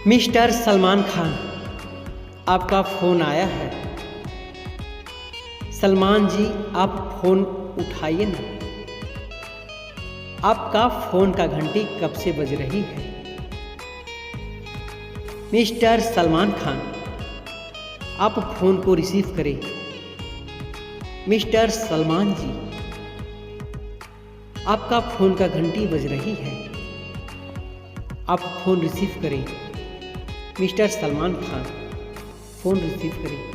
Mister Salman Khan, आपका phone आया है। सलमान जी, आप फ़ोन उठाइए ना। आपका फ़ोन का घंटी कब से बज रही है। मिस्टर सलमान खान, आप फ़ोन को रिसीव करें। मिस्टर सलमान जी, आपका फ़ोन का घंटी बज रही है, आप फ़ोन रिसीव करें। Mister Salman Khan, phone receive करें।